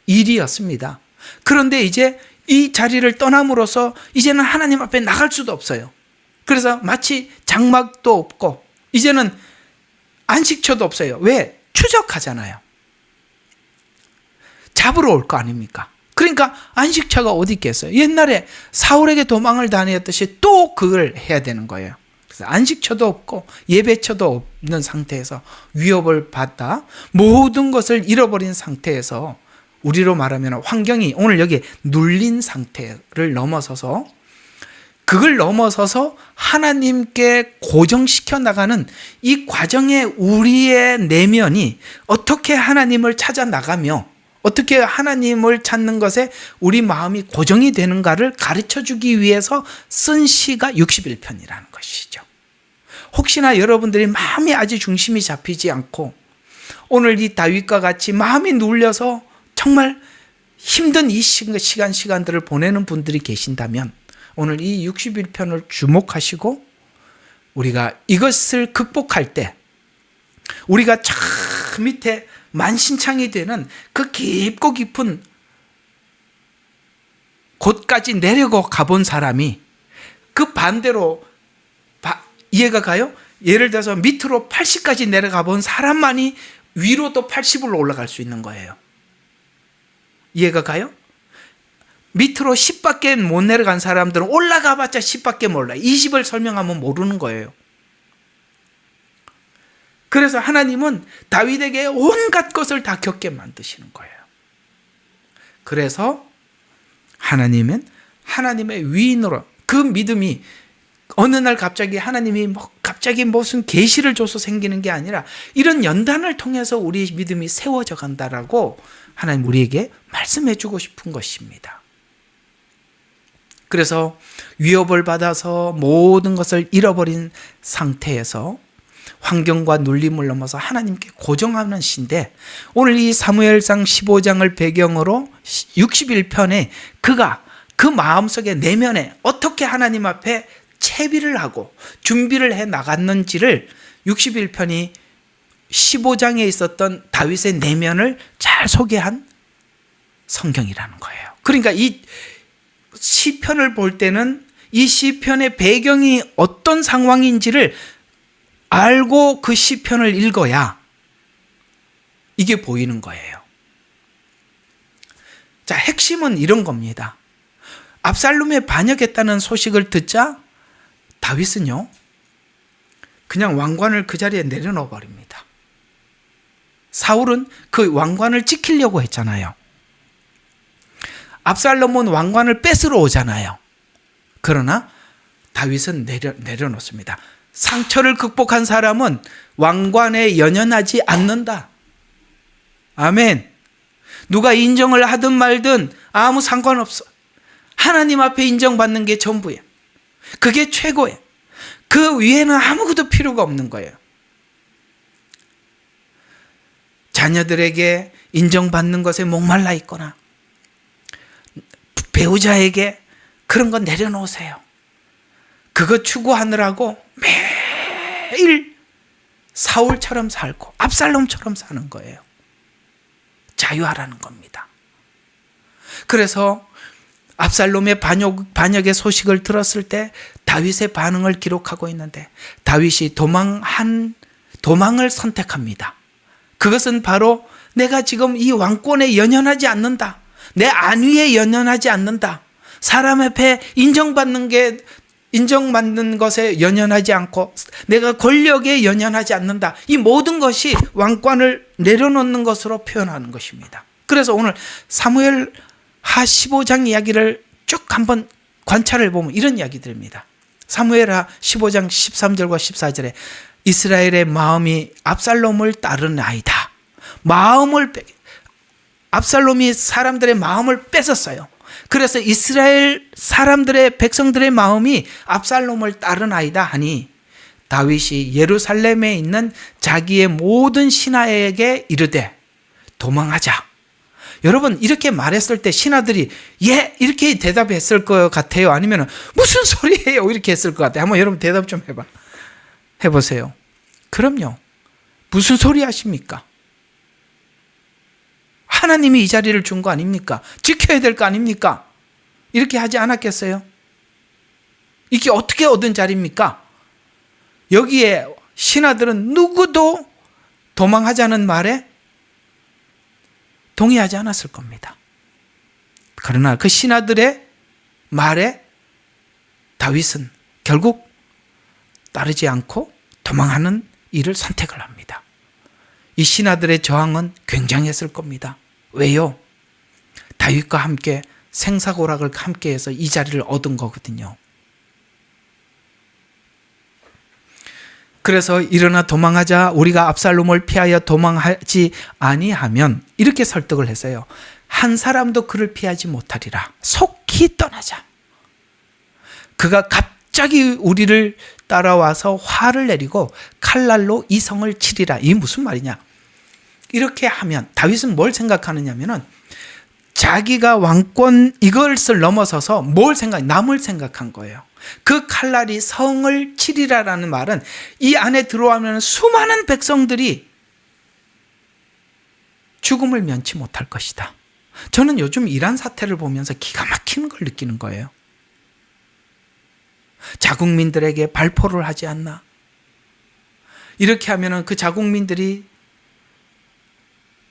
일이었습니다. 그런데 이제 이 자리를 떠남으로써 이제는 하나님 앞에 나갈 수도 없어요. 그래서 마치 장막도 없고 이제는 안식처도 없어요. 왜? 추적하잖아요. 잡으러 올 거 아닙니까? 그러니까 안식처가 어디 있겠어요? 옛날에 사울에게 도망을 다녔듯이 또 그걸 해야 되는 거예요. 그래서 안식처도 없고 예배처도 없는 상태에서 위협을 받다 모든 것을 잃어버린 상태에서, 우리로 말하면 환경이 오늘 여기 눌린 상태를 넘어서서, 그걸 넘어서서 하나님께 고정시켜 나가는 이 과정에 우리의 내면이 어떻게 하나님을 찾아 나가며 어떻게 하나님을 찾는 것에 우리 마음이 고정이 되는가를 가르쳐 주기 위해서 쓴 시가 61편이라는 것이죠. 혹시나 여러분들이 마음이 아주 중심이 잡히지 않고 오늘 이 다윗과 같이 마음이 눌려서 정말 힘든 이 시간들을 보내는 분들이 계신다면 오늘 이 61편을 주목하시고 우리가 이것을 극복할 때 우리가 저 밑에 만신창이 되는 그 깊고 깊은 곳까지 내려고 가본 사람이 그 반대로 이해가 가요? 예를 들어서 밑으로 80까지 내려가 본 사람만이 위로도 80으로 올라갈 수 있는 거예요. 이해가 가요? 밑으로 10밖에 못 내려간 사람들은 올라가봤자 10밖에 몰라요. 20을 설명하면 모르는 거예요. 그래서 하나님은 다윗에게 온갖 것을 다 겪게 만드시는 거예요. 그래서 하나님은 하나님의 위인으로, 그 믿음이 어느 날 갑자기 하나님이 갑자기 무슨 계시를 줘서 생기는 게 아니라 이런 연단을 통해서 우리의 믿음이 세워져 간다라고 하나님 우리에게 말씀해 주고 싶은 것입니다. 그래서 위협을 받아서 모든 것을 잃어버린 상태에서 환경과 눌림을 넘어서 하나님께 고정하는 시인데, 오늘 이 사무엘상 15장을 배경으로 61편에 그가 그 마음속에 내면에 어떻게 하나님 앞에 채비를 하고 준비를 해 나갔는지를 61편이 15장에 있었던 다윗의 내면을 잘 소개한 성경이라는 거예요. 그러니까 이 시편을 볼 때는 이 시편의 배경이 어떤 상황인지를 알고 그 시편을 읽어야 이게 보이는 거예요. 자, 핵심은 이런 겁니다. 압살롬에 반역했다는 소식을 듣자 다윗은요, 그냥 왕관을 그 자리에 내려놓아 버립니다. 사울은 그 왕관을 지키려고 했잖아요. 압살롬은 왕관을 뺏으러 오잖아요. 그러나 다윗은 내려놓습니다. 상처를 극복한 사람은 왕관에 연연하지 않는다. 아멘. 누가 인정을 하든 말든 아무 상관없어. 하나님 앞에 인정받는 게 전부예요. 그게 최고예요. 그 위에는 아무것도 필요가 없는 거예요. 자녀들에게 인정받는 것에 목말라 있거나 배우자에게 그런 거 내려놓으세요. 그거 추구하느라고 매일 사울처럼 살고 압살롬처럼 사는 거예요. 자유하라는 겁니다. 그래서 압살롬의 반역의 소식을 들었을 때 다윗의 반응을 기록하고 있는데, 다윗이 도망을 선택합니다. 그것은 바로 내가 지금 이 왕권에 연연하지 않는다. 내 안위에 연연하지 않는다. 사람 앞에 인정받는 것에 연연하지 않고 내가 권력에 연연하지 않는다. 이 모든 것이 왕권을 내려놓는 것으로 표현하는 것입니다. 그래서 오늘 사무엘하 15장 이야기를 쭉 한번 관찰해 보면 이런 이야기들입니다. 사무엘하 15장 13절과 14절에 이스라엘의 마음이 압살롬을 따르나이다. 압살롬이 사람들의 마음을 뺏었어요. 그래서 이스라엘 사람들의 백성들의 마음이 압살롬을 따르나이다 하니 다윗이 예루살렘에 있는 자기의 모든 신하에게 이르되 도망하자. 여러분 이렇게 말했을 때 신하들이 예 이렇게 대답했을 것 같아요? 아니면 무슨 소리예요? 이렇게 했을 것 같아요? 한번 여러분 대답 좀 해보세요. 그럼요. 무슨 소리 하십니까? 하나님이 이 자리를 준 거 아닙니까? 지켜야 될 거 아닙니까? 이렇게 하지 않았겠어요? 이게 어떻게 얻은 자리입니까? 여기에 신하들은 누구도 도망하자는 말에 동의하지 않았을 겁니다. 그러나 그 신하들의 말에 다윗은 결국 따르지 않고 도망하는 일을 선택을 합니다. 이 신하들의 저항은 굉장했을 겁니다. 왜요? 다윗과 함께 생사고락을 함께해서 이 자리를 얻은 거거든요. 그래서 일어나 도망하자. 우리가 압살롬을 피하여 도망하지 아니하면 이렇게 설득을 했어요. 한 사람도 그를 피하지 못하리라. 속히 떠나자. 그가 갑자기 우리를 따라와서 화를 내리고 칼날로 이 성을 치리라. 이게 무슨 말이냐? 이렇게 하면 다윗은 뭘 생각하느냐면은 자기가 왕권 이것을 넘어서서 남을 생각한 거예요. 그 칼날이 성을 치리라라는 말은 이 안에 들어오면 수많은 백성들이 죽음을 면치 못할 것이다. 저는 요즘 이란 사태를 보면서 기가 막히는 걸 느끼는 거예요. 자국민들에게 발포를 하지 않나? 이렇게 하면은 그 자국민들이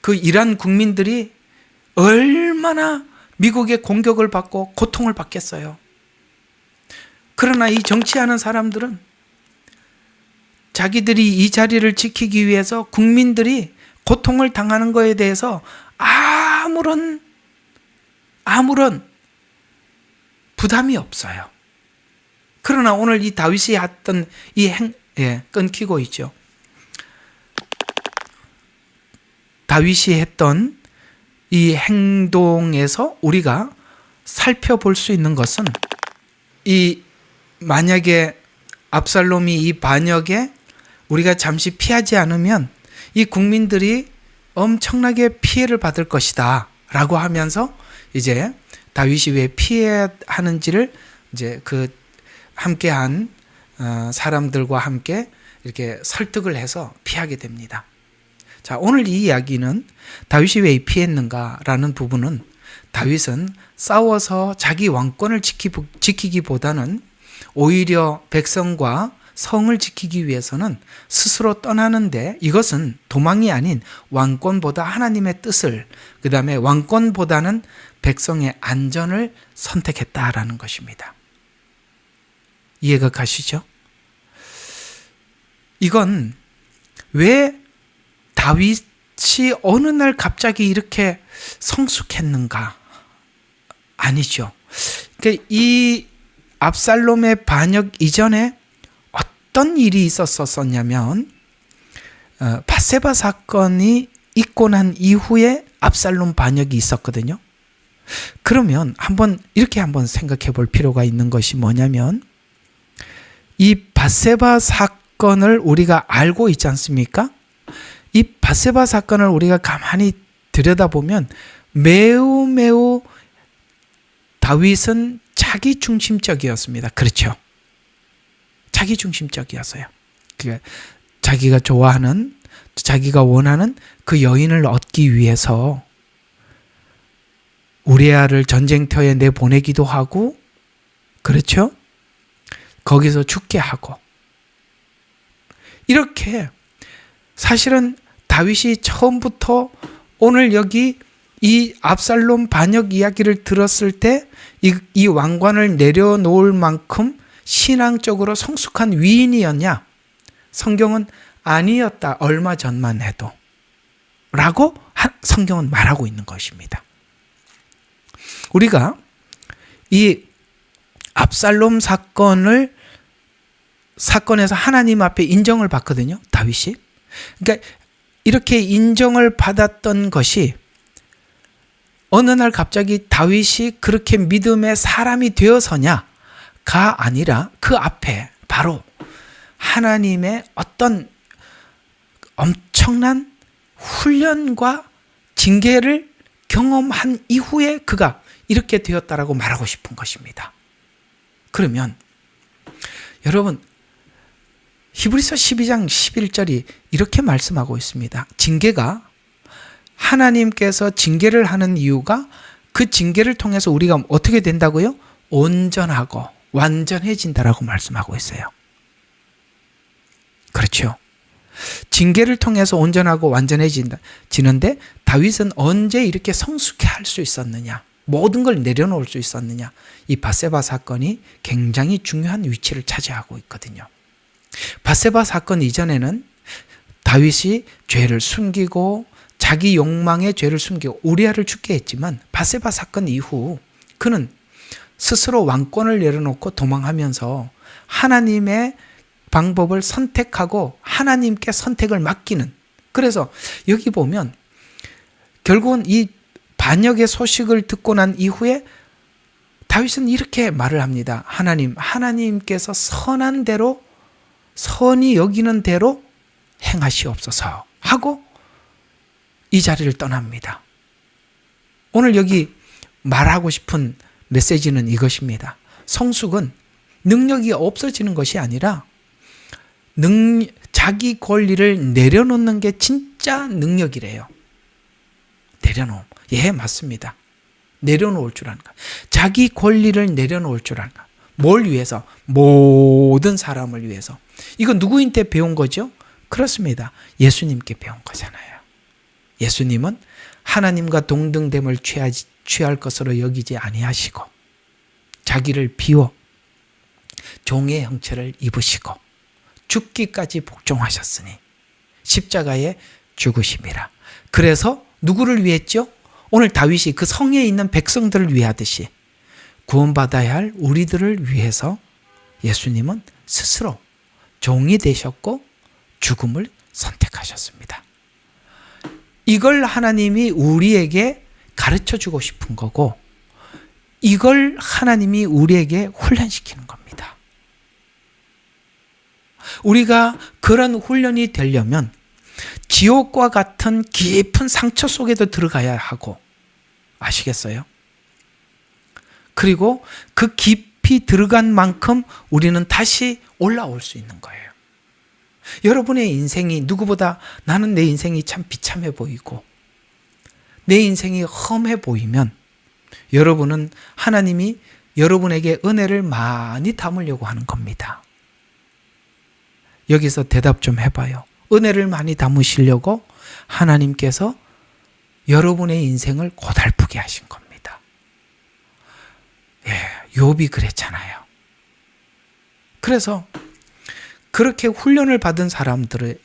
그 이란 국민들이 얼마나 미국의 공격을 받고 고통을 받겠어요. 그러나 이 정치하는 사람들은 자기들이 이 자리를 지키기 위해서 국민들이 고통을 당하는 것에 대해서 아무런 부담이 없어요. 그러나 오늘 이 다윗이 했던 끊기고 있죠. 다윗이 했던 이 행동에서 우리가 살펴볼 수 있는 것은 만약에 압살롬이 이 반역에 우리가 잠시 피하지 않으면 이 국민들이 엄청나게 피해를 받을 것이다 라고 하면서 이제 다윗이 왜 피해야 하는지를 이제 그 함께한 사람들과 함께 이렇게 설득을 해서 피하게 됩니다. 자, 오늘 이 이야기는 다윗이 왜 피했는가라는 부분은 다윗은 싸워서 자기 왕권을 지키기보다는 오히려 백성과 성을 지키기 위해서는 스스로 떠나는데 이것은 도망이 아닌 왕권보다 하나님의 뜻을, 그 다음에 왕권보다는 백성의 안전을 선택했다라는 것입니다. 이해가 가시죠? 이건 왜 다윗이 어느 날 갑자기 이렇게 성숙했는가? 아니죠. 그러니까 이 압살롬의 반역 이전에 어떤 일이 있었었냐면 밧세바 사건이 있고 난 이후에 압살롬 반역이 있었거든요. 그러면 이렇게 한번 생각해 볼 필요가 있는 것이 뭐냐면 이 밧세바 사건을 우리가 알고 있지 않습니까? 이 밧세바 사건을 우리가 가만히 들여다보면 매우 다윗은 자기 중심적이었습니다. 그렇죠? 자기 중심적이었어요. 자기가 좋아하는, 자기가 원하는 그 여인을 얻기 위해서 우리아를 전쟁터에 내보내기도 하고, 그렇죠? 거기서 죽게 하고. 이렇게 사실은 다윗이 처음부터 오늘 여기 이 압살롬 반역 이야기를 들었을 때 이 왕관을 내려놓을 만큼 신앙적으로 성숙한 위인이었냐? 성경은 아니었다. 얼마 전만 해도. 라고 성경은 말하고 있는 것입니다. 우리가 이 압살롬 사건에서 하나님 앞에 인정을 받거든요. 다윗이. 그러니까 이렇게 인정을 받았던 것이 어느 날 갑자기 다윗이 그렇게 믿음의 사람이 되어서냐가 아니라 그 앞에 바로 하나님의 어떤 엄청난 훈련과 징계를 경험한 이후에 그가 이렇게 되었다라고 말하고 싶은 것입니다. 그러면 여러분, 히브리서 12장 11절이 이렇게 말씀하고 있습니다. 징계가, 하나님께서 징계를 하는 이유가 그 징계를 통해서 우리가 어떻게 된다고요? 온전하고 완전해진다라고 말씀하고 있어요. 그렇죠. 징계를 통해서 온전하고 완전해지는데 다윗은 언제 이렇게 성숙해 할 수 있었느냐? 모든 걸 내려놓을 수 있었느냐? 이 밧세바 사건이 굉장히 중요한 위치를 차지하고 있거든요. 밧세바 사건 이전에는 다윗이 죄를 숨기고 자기 욕망의 죄를 숨기고 우리아를 죽게 했지만 밧세바 사건 이후 그는 스스로 왕권을 내려놓고 도망하면서 하나님의 방법을 선택하고 하나님께 선택을 맡기는, 그래서 여기 보면 결국은 이 반역의 소식을 듣고 난 이후에 다윗은 이렇게 말을 합니다. 하나님께서 선한 대로, 선이 여기는 대로 행하시옵소서 하고 이 자리를 떠납니다. 오늘 여기 말하고 싶은 메시지는 이것입니다. 성숙은 능력이 없어지는 것이 아니라 자기 권리를 내려놓는 게 진짜 능력이래요. 내려놓음. 예, 맞습니다. 내려놓을 줄 아는가. 자기 권리를 내려놓을 줄 아는가. 뭘 위해서? 모든 사람을 위해서. 이거 누구한테 배운 거죠? 그렇습니다. 예수님께 배운 거잖아요. 예수님은 하나님과 동등됨을 취할 것으로 여기지 아니하시고 자기를 비워 종의 형체를 입으시고 죽기까지 복종하셨으니 십자가에 죽으심이라. 그래서 누구를 위했죠? 오늘 다윗이 그 성에 있는 백성들을 위하듯이 구원받아야 할 우리들을 위해서 예수님은 스스로 종이 되셨고 죽음을 선택하셨습니다. 이걸 하나님이 우리에게 가르쳐주고 싶은 거고 이걸 하나님이 우리에게 훈련시키는 겁니다. 우리가 그런 훈련이 되려면 지옥과 같은 깊은 상처 속에도 들어가야 하고, 아시겠어요? 그리고 그 깊이 들어간 만큼 우리는 다시 올라올 수 있는 거예요. 여러분의 인생이 누구보다 나는 내 인생이 참 비참해 보이고 내 인생이 험해 보이면 여러분은 하나님이 여러분에게 은혜를 많이 담으려고 하는 겁니다. 여기서 대답 좀 해봐요. 은혜를 많이 담으시려고 하나님께서 여러분의 인생을 고달프게 하신 겁니다. 예, 욥이 그랬잖아요. 그래서 그렇게 훈련을 받은 사람들을,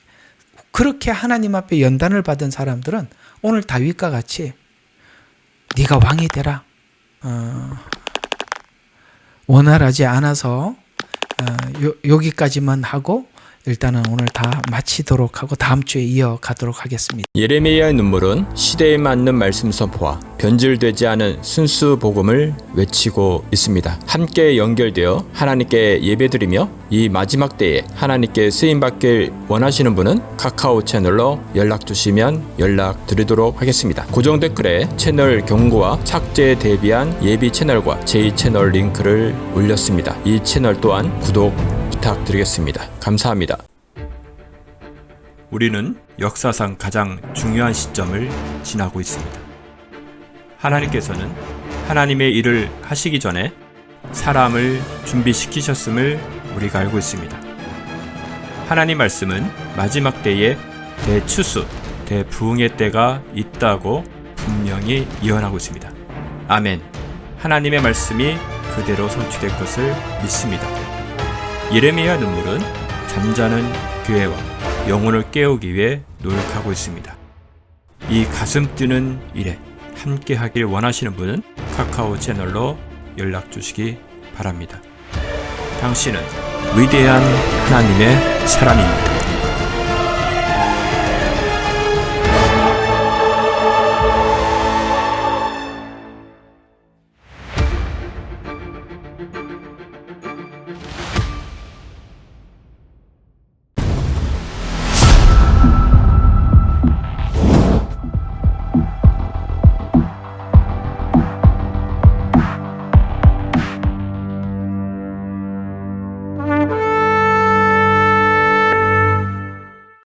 그렇게 하나님 앞에 연단을 받은 사람들은 오늘 다윗과 같이 네가 왕이 되라. 원활하지 않아서 여기까지만 하고 일단은 오늘 다 마치도록 하고 다음 주에 이어가도록 하겠습니다. 예레미야의 눈물은 시대에 맞는 말씀 선포와 변질되지 않은 순수 복음을 외치고 있습니다. 함께 연결되어 하나님께 예배드리며 이 마지막 때에 하나님께 쓰임받길 원하시는 분은 카카오 채널로 연락 주시면 연락드리도록 하겠습니다. 고정 댓글에 채널 경고와 착제에 대비한 예비 채널과 제2채널 링크를 올렸습니다. 이 채널 또한 구독 부탁드리겠습니다. 감사합니다. 우리는 역사상 가장 중요한 시점을 지나고 있습니다. 하나님께서는 하나님의 일을 하시기 전에 사람을 준비시키셨음을 우리가 알고 있습니다. 하나님 말씀은 마지막 때에 대추수, 대부흥의 때가 있다고 분명히 예언하고 있습니다. 아멘. 하나님의 말씀이 그대로 성취될 것을 믿습니다. 예레미야 눈물은 잠자는 교회와 영혼을 깨우기 위해 노력하고 있습니다. 이 가슴 뛰는 일에 함께 하길 원하시는 분은 카카오 채널로 연락 주시기 바랍니다. 당신은 위대한 하나님의 사람입니다.